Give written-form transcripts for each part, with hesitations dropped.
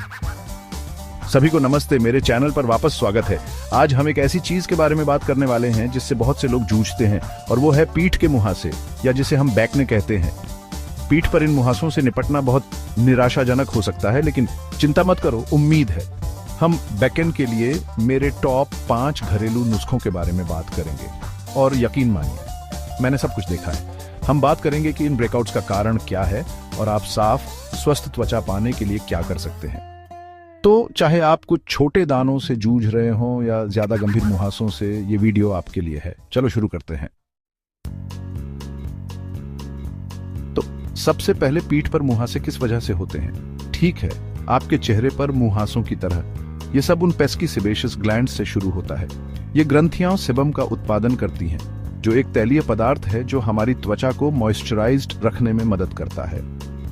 सभी को नमस्ते, मेरे चैनल पर वापस स्वागत है। आज हम एक ऐसी चीज के बारे में बात करने वाले हैं जिससे बहुत से लोग जूझते हैं, और वो है पीठ के मुहासे, या जिसे हम बैक ने कहते हैं। पीठ पर इन मुहासों से निपटना बहुत निराशाजनक हो सकता है, लेकिन चिंता मत करो, उम्मीद है। हम बैकएंड के लिए मेरे टॉप 5 घरेलू नुस्खों के बारे में बात करेंगे, और यकीन मानिए मैंने सब कुछ देखा है। हम बात करेंगे कि इन ब्रेकआउट्स का कारण क्या है और आप साफ स्वस्थ त्वचा पाने के लिए क्या कर सकते हैं। तो चाहे आप कुछ छोटे दानों से जूझ रहे हों या ज्यादा गंभीर मुहासों से, ये वीडियो आपके लिए है। चलो शुरू करते हैं। तो सबसे पहले, पीठ पर मुहासे किस वजह से होते हैं? ठीक है, आपके चेहरे पर मुहासों की तरह। ये सब उन पेस्की सेबेशियस ग्लैंड से शुरू होता है। ये ग्रंथियां सेबम का उत्पादन करती हैं, जो एक तैलीय पदार्थ है जो हमारी त्वचा को मॉइस्चराइज्ड रखने में मदद करता है।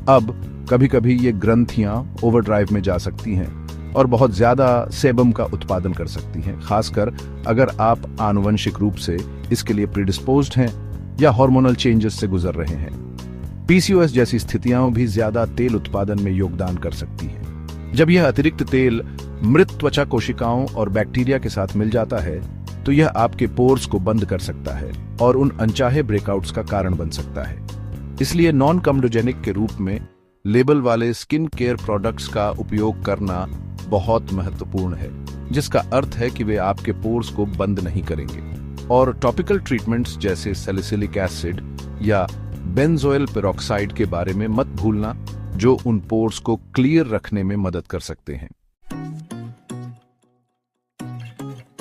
अब कभी कभी ये ग्रंथियां ओवरड्राइव में जा सकती हैं और बहुत ज्यादा सेबम का उत्पादन कर सकती हैं, खासकर अगर आप आनुवंशिक रूप से इसके लिए प्रीडिस्पोज्ड हैं या हार्मोनल चेंजेस से गुजर रहे हैं। पीसीओएस जैसी स्थितियां भी ज्यादा तेल उत्पादन में योगदान कर सकती हैं। जब यह अतिरिक्त तेल मृत त्वचा कोशिकाओं और बैक्टीरिया के साथ मिल जाता है, तो यह आपके पोर्स को बंद कर सकता है और उन अनचाहे ब्रेकआउट्स का कारण बन सकता है। इसलिए नॉन कम्डोजेनिक के रूप में लेबल वाले स्किन केयर प्रोडक्ट्स का उपयोग करना बहुत महत्वपूर्ण है, जिसका अर्थ है कि वे आपके पोर्स को बंद नहीं करेंगे। और टॉपिकल ट्रीटमेंट्स जैसे सैलिसिलिक एसिड या बेंजोइल पेरोक्साइड के बारे में मत भूलना, जो उन पोर्स को क्लियर रखने में मदद कर सकते हैं।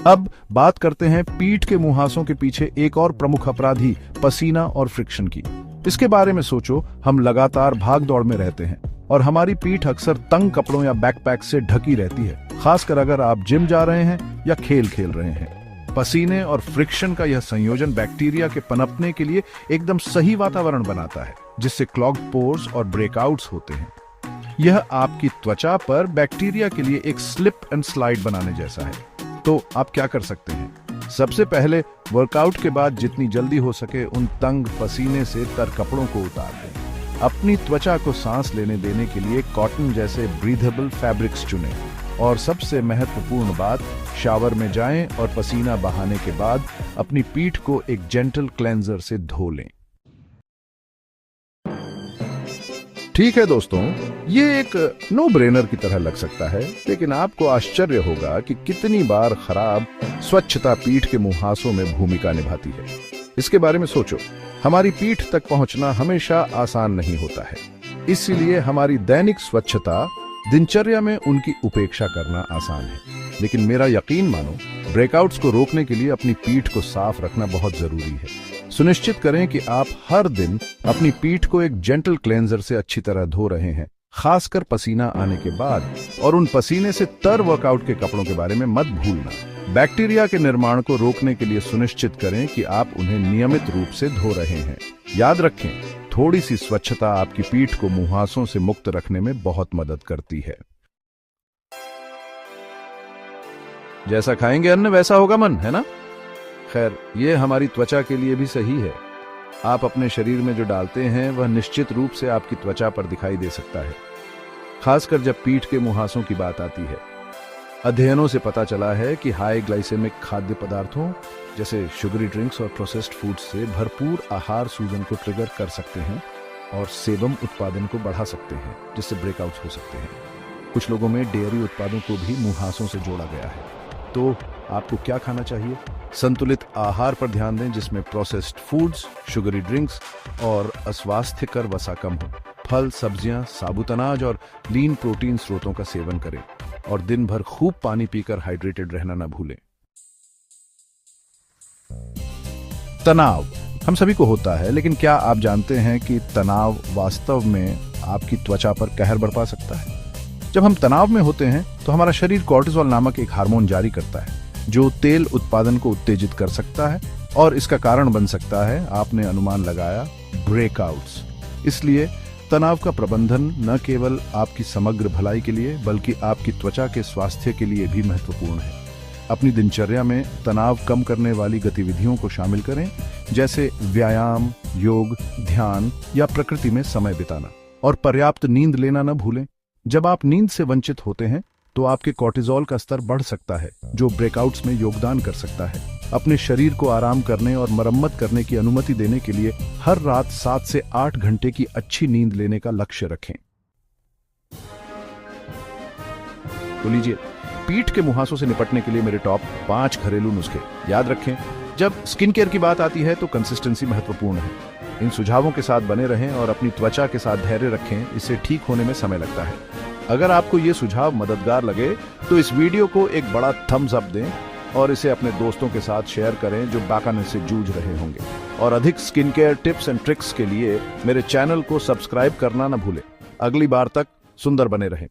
अब बात करते हैं पीठ के मुहासों के पीछे एक और प्रमुख अपराधी, पसीना और फ्रिक्शन की। इसके बारे में सोचो, हम लगातार भाग दौड़ में रहते हैं और हमारी पीठ अक्सर तंग कपड़ों या बैकपैक से ढकी रहती है, खासकर अगर आप जिम जा रहे हैं या खेल खेल रहे हैं। पसीने और फ्रिक्शन का यह संयोजन बैक्टीरिया के पनपने के लिए एकदम सही वातावरण बनाता है, जिससे क्लॉग्ड पोर्स और ब्रेकआउट्स होते हैं। यह आपकी त्वचा पर बैक्टीरिया के लिए एक स्लिप एंड स्लाइड बनाने जैसा है। तो आप क्या कर सकते हैं? सबसे पहले, वर्कआउट के बाद जितनी जल्दी हो सके उन तंग पसीने से तर कपड़ों को उतार दें। अपनी त्वचा को सांस लेने देने के लिए कॉटन जैसे ब्रीथेबल फैब्रिक्स चुनें। और सबसे महत्वपूर्ण बात, शावर में जाएं और पसीना बहाने के बाद अपनी पीठ को एक जेंटल क्लेंजर से धो लें। ठीक है दोस्तों, ये एक नो ब्रेनर की तरह लग सकता है, लेकिन आपको आश्चर्य होगा कि कितनी बार खराब स्वच्छता पीठ के मुहासों में भूमिका निभाती है। इसके बारे में सोचो, हमारी पीठ तक पहुंचना हमेशा आसान नहीं होता है, इसलिए हमारी दैनिक स्वच्छता दिनचर्या में उनकी उपेक्षा करना आसान है। लेकिन मेरा यकीन मानो, ब्रेकआउट्स को रोकने के लिए अपनी पीठ को साफ रखना बहुत जरूरी है। सुनिश्चित करें कि आप हर दिन अपनी पीठ को एक जेंटल क्लेंजर से अच्छी तरह धो रहे हैं, खासकर पसीना आने के बाद। और उन पसीने से तर वर्कआउट के कपड़ों के बारे में मत भूलना। बैक्टीरिया के निर्माण को रोकने के लिए सुनिश्चित करें कि आप उन्हें नियमित रूप से धो रहे हैं। याद रखें, थोड़ी सी स्वच्छता आपकी पीठ को मुहासों से मुक्त रखने में बहुत मदद करती है। जैसा खाएंगे अन्न वैसा होगा मन, है ना? खैर, ये हमारी त्वचा के लिए भी सही है। आप अपने शरीर में जो डालते हैं वह निश्चित रूप से आपकी त्वचा पर दिखाई दे सकता है, खासकर जब पीठ के मुहासों की बात आती है। अध्ययनों से पता चला है कि हाई ग्लाइसेमिक खाद्य पदार्थों जैसे शुगरी ड्रिंक्स और प्रोसेस्ड फूड्स से भरपूर आहार सूजन को ट्रिगर कर सकते हैं और सेबम उत्पादन को बढ़ा सकते हैं, जिससे ब्रेकआउट्स हो सकते हैं। कुछ लोगों में डेयरी उत्पादों को भी मुहासों से जोड़ा गया है। तो आपको क्या खाना चाहिए? संतुलित आहार पर ध्यान दें, जिसमें प्रोसेस्ड फूड्स, शुगरी ड्रिंक्स और अस्वास्थ्यकर वसा कम हो। फल, सब्जियां, साबुत अनाज और लीन प्रोटीन स्रोतों का सेवन करें और दिन भर खूब पानी पीकर हाइड्रेटेड रहना न भूलें। तनाव हम सभी को होता है, लेकिन क्या आप जानते हैं कि तनाव वास्तव में आपकी त्वचा पर कहर बरपा सकता है? जब हम तनाव में होते हैं तो हमारा शरीर कॉर्टिसोल नामक एक हार्मोन जारी करता है, जो तेल उत्पादन को उत्तेजित कर सकता है और इसका कारण बन सकता है, आपने अनुमान लगाया, ब्रेकआउट्स। इसलिए तनाव का प्रबंधन न केवल आपकी समग्र भलाई के लिए बल्कि आपकी त्वचा के स्वास्थ्य के लिए भी महत्वपूर्ण है। अपनी दिनचर्या में तनाव कम करने वाली गतिविधियों को शामिल करें, जैसे व्यायाम, योग, ध्यान या प्रकृति में समय बिताना। और पर्याप्त नींद लेना न भूलें। जब आप नींद से वंचित होते हैं तो आपके कॉर्टिजोल का स्तर बढ़ सकता है, जो ब्रेकआउट्स में योगदान कर सकता है। अपने शरीर को आराम करने और मरम्मत करने की अनुमति देने के लिए हर रात 7 से 8 घंटे की अच्छी नींद लेने का लक्ष्य रखें। तो लीजिए, पीठ के मुहासों से निपटने के लिए मेरे टॉप 5 घरेलू नुस्खे। याद रखें, जब स्किन केयर की बात आती है तो कंसिस्टेंसी महत्वपूर्ण है। इन सुझावों के साथ बने रहें और अपनी त्वचा के साथ धैर्य रखें, इससे ठीक होने में समय लगता है। अगर आपको ये सुझाव मददगार लगे तो इस वीडियो को एक बड़ा थम्स अप दें और इसे अपने दोस्तों के साथ शेयर करें जो बाकाने से जूझ रहे होंगे। और अधिक skin care tips and tricks के लिए मेरे चैनल को सब्सक्राइब करना न भूलें। अगली बार तक सुंदर बने रहें।